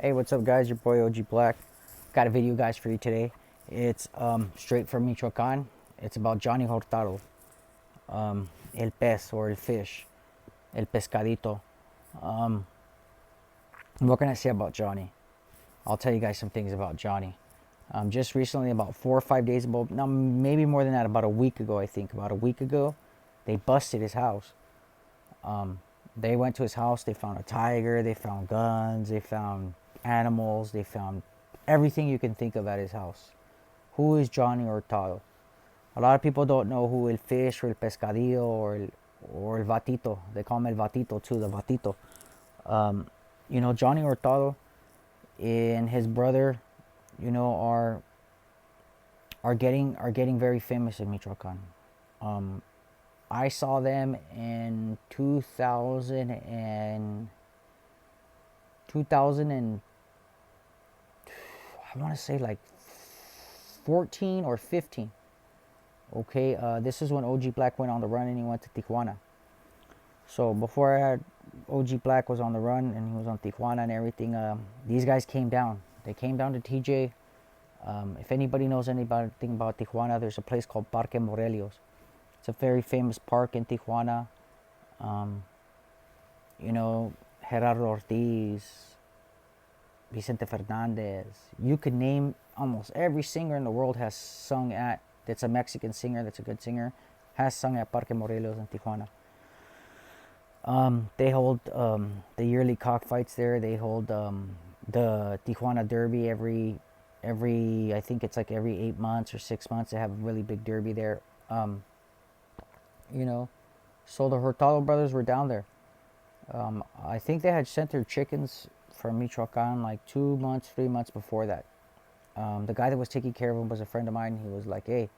Hey, what's up, guys? Your boy OG Black. Got a video, guys, for you today. It's straight from Michoacan. It's about Johnny Hurtado, el pez or el fish, el pescadito. What can I say about Johnny? I'll tell you guys some things about Johnny. Just recently, about 4 or 5 days ago, no, maybe more than that, about a week ago, I think, about a week ago, they busted his house. They went to his house. They found a tiger. They found guns. They found animals. They found everything you can think of at his house. Who is Johnny Hurtado? A lot of people don't know who el fish or el pescadillo or el vatito. They call him el vatito too, the vatito. Johnny Hurtado and his brother, are getting very famous in Michoacan. I saw them in 2000 and I want to say like 14 or 15. Okay, this is when OG Black went on the run and he went to Tijuana. So before I had OG Black was on the run and he was on Tijuana and everything, these guys came down. They came down to TJ. If anybody knows anything about Tijuana, there's a place called Parque Morelos. It's a very famous park in Tijuana. Um, Gerardo Ortiz, Vicente Fernandez. You could name almost every singer in the world has sung at, that's a Mexican singer, that's a good singer, has sung at Parque Morelos in Tijuana. They hold the yearly cockfights there. They hold the Tijuana Derby every I think it's like every 8 months or 6 months. They have a really big derby there. You know, so the Hurtado brothers were down there. I think they had sent their chickens from Michoacan like 2 months, 3 months before that. The guy that was taking care of them was a friend of mine. He was like, "Hey,"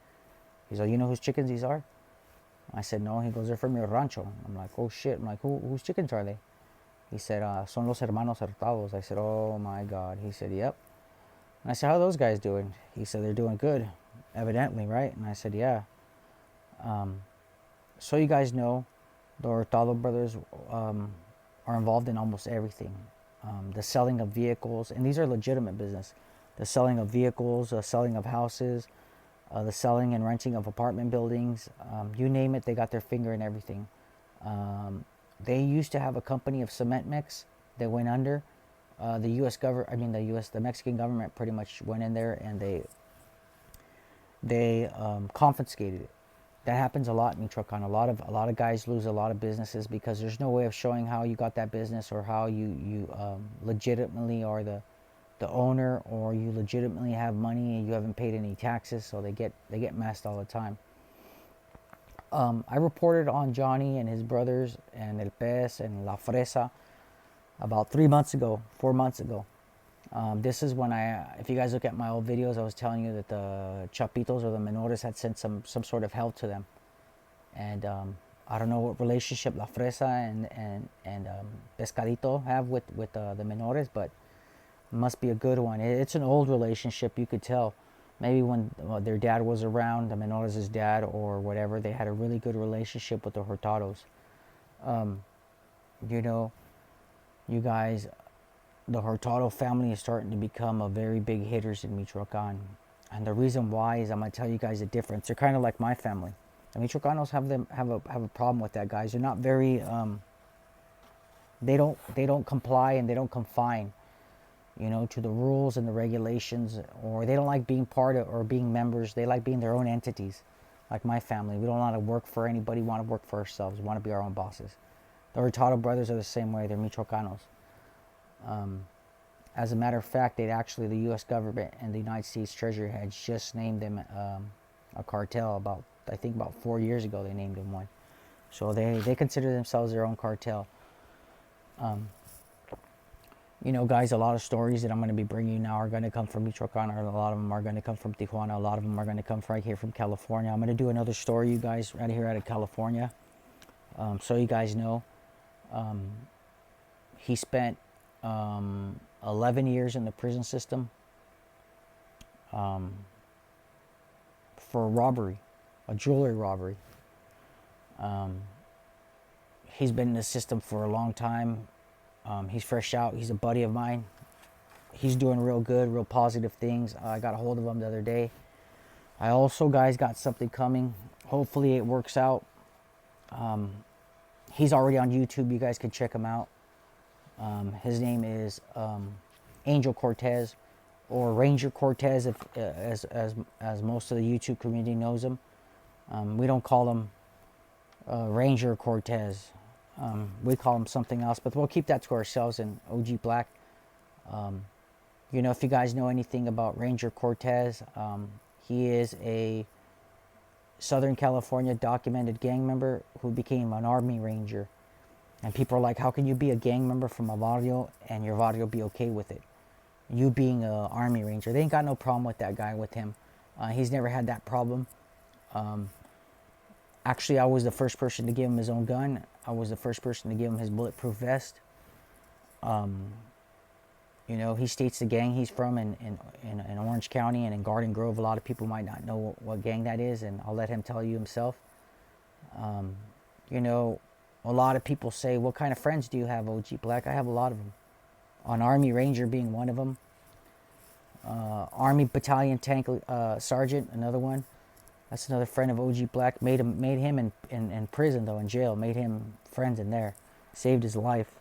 he's like, "You know whose chickens these are?" I said, "No." He goes, "They're from your rancho." I'm like, "Oh shit." I'm like, whose chickens are they?" He said, "Son los hermanos Hurtados." I said, "Oh my God." He said, "Yep." And I said, "How are those guys doing?" He said, "They're doing good, evidently, right?" And I said, "Yeah." So you guys know, the Hurtado brothers are involved in almost everything. The selling of vehicles, and these are legitimate business. The selling of vehicles, the selling of houses, the selling and renting of apartment buildings. You name it, they got their finger in everything. They used to have a company of cement mix that went under. The U.S. government, the Mexican government pretty much went in there and they confiscated it. That happens a lot in Michoacan. A lot of guys lose a lot of businesses because there's no way of showing how you got that business or how you legitimately are the owner, or you legitimately have money and you haven't paid any taxes, so they get messed all the time. I reported on Johnny and his brothers and El Pez and La Fresa about 3 months ago, 4 months ago. This is when if you guys look at my old videos, I was telling you that the Chapitos or the Menores had sent some sort of help to them. And I don't know what relationship La Fresa and Pescadito have with the Menores, but it must be a good one. It's an old relationship, you could tell. Maybe when their dad was around, the Menores' dad or whatever, they had a really good relationship with the Hurtados. Um, you know, you guys, the Hurtado family is starting to become a very big hitters in Michoacan. And the reason why is I'm gonna tell you guys the difference. They're kind of like my family. The Michoacanos have a problem with that, guys. They're not very they don't comply and they don't confine, to the rules and the regulations, or they don't like being part of or being members. They like being their own entities. Like my family, we don't want to work for anybody. We want to work for ourselves. We want to be our own bosses. The Hurtado brothers are the same way. They're Michoacanos. As a matter of fact, the U.S. government and the United States Treasury had just named them a cartel I think about 4 years ago. They named them one. So they consider themselves their own cartel. Guys, a lot of stories that I'm going to be bringing you now are going to come from Michoacan. Or a lot of them are going to come from Tijuana. A lot of them are going to come right here from California. I'm going to do another story, you guys, right here out of California. So you guys know, he spent 11 years in the prison system for a robbery, a jewelry robbery. He's been in the system for a long time. He's fresh out. He's a buddy of mine. he's doing real good, real positive things. I got a hold of him the other day. I also, guys, got something coming. Hopefully it works out. He's already on YouTube. You guys can check him out. His name is Angel Cortez, or Ranger Cortez, if, as most of the YouTube community knows him. We don't call him Ranger Cortez. We call him something else, but we'll keep that to ourselves in OG Black. You know, if you guys know anything about Ranger Cortez, he is a Southern California documented gang member who became an Army Ranger. And people are like, how can you be a gang member from a barrio and your barrio be okay with it? You being an Army Ranger. They ain't got no problem with that guy, with him. He's never had that problem. Actually, I was the first person to give him his own gun. I was the first person to give him his bulletproof vest. You know, he states the gang he's from in Orange County and in Garden Grove. A lot of people might not know what gang that is, and I'll let him tell you himself. You know, a lot of people say, what kind of friends do you have, OG Black? I have a lot of them. An Army Ranger being one of them. Army Battalion Tank Sergeant, another one. That's another friend of OG Black. Made him in prison, though, in jail. Made him friends in there. Saved his life.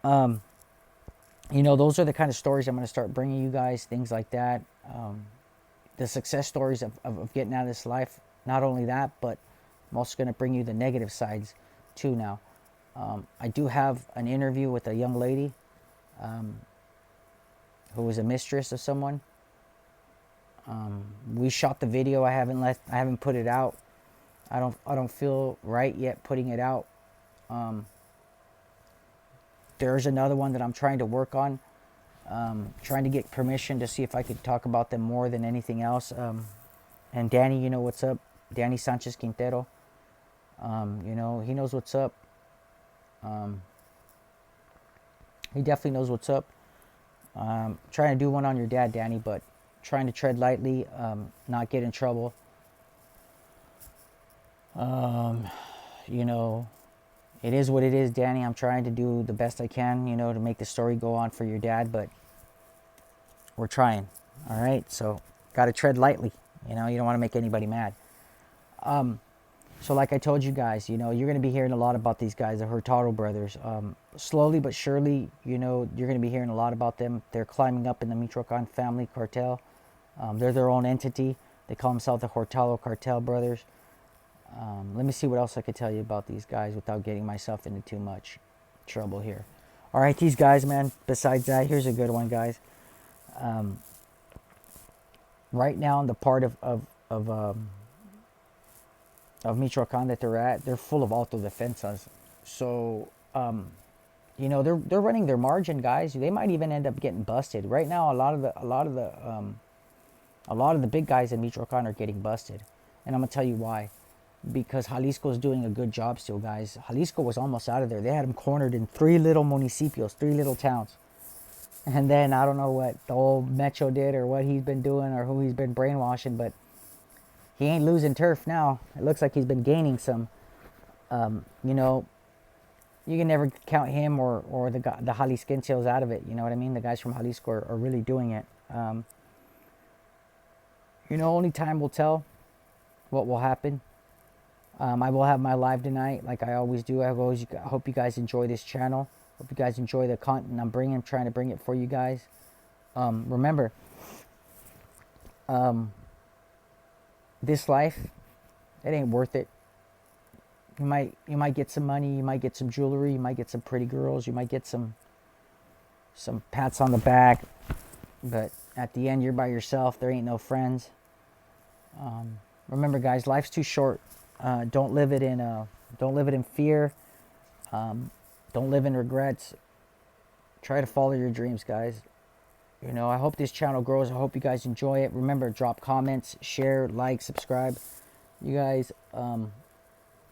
You know, those are the kind of stories I'm going to start bringing you guys. Things like that. The success stories of getting out of this life. Not only that, but I'm also going to bring you the negative sides, too, now. I do have an interview with a young lady who was a mistress of someone. We shot the video. I haven't put it out. I don't feel right yet putting it out. There's another one that I'm trying to work on. Trying to get permission to see if I could talk about them more than anything else. And Danny, you know what's up. Danny Sanchez Quintero. You know, he knows what's up. He definitely knows what's up. Trying to do one on your dad, Danny, but trying to tread lightly, not get in trouble. You know, it is what it is, Danny. I'm trying to do the best I can, you know, to make the story go on for your dad, but we're trying. All right, so got to tread lightly. You know, you don't want to make anybody mad. So like I told you guys, you know, you're going to be hearing a lot about these guys, the Hurtado brothers. Slowly but surely, you know, you're going to be hearing a lot about them. They're climbing up in the Michoacan family cartel. They're their own entity. They call themselves the Hurtado Cartel Brothers. Let me see what else I could tell you about these guys without getting myself into too much trouble here. All right, these guys, man, besides that, here's a good one, guys. Right now, in the part of Michoacan that they're at, they're full of autodefensas. So, you know, they're running their margin, guys. They might even end up getting busted. Right now, a lot of the big guys in Michoacan are getting busted, and I'm gonna tell you why. Because Jalisco is doing a good job still, guys. Jalisco was almost out of there. They had them cornered in 3 little municipios, 3 little towns. And then I don't know what the old Mecho did or what he's been doing or who he's been brainwashing, but he ain't losing turf now. It looks like he's been gaining some. You know, you can never count him or the Jalisquenses out of it. You know what I mean? The guys from Jalisco are really doing it. You know, only time will tell what will happen. I will have my live tonight, like I always do. I hope you guys enjoy this channel. Hope you guys enjoy the content I'm trying to bring it for you guys. Remember, this life, it ain't worth it. You might get some money, you might get some jewelry, you might get some pretty girls, you might get some pats on the back, but at the end you're by yourself. There ain't no friends. Remember, guys, life's too short. Don't live it in fear. Don't live in regrets. Try to follow your dreams, guys. You know, I hope this channel grows. I hope you guys enjoy it. Remember, drop comments, share, like, subscribe. You guys, I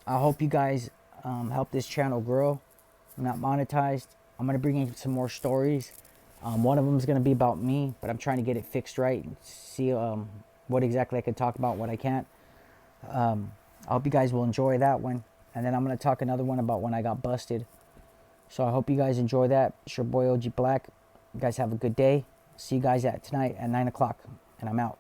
hope you guys help this channel grow. I'm not monetized. I'm going to bring in some more stories. One of them is going to be about me, but I'm trying to get it fixed right and see what exactly I can talk about, what I can't. I hope you guys will enjoy that one. And then I'm going to talk another one about when I got busted. So I hope you guys enjoy that. It's your boy OG Black. You guys have a good day. See you guys at tonight at 9 o'clock, and I'm out.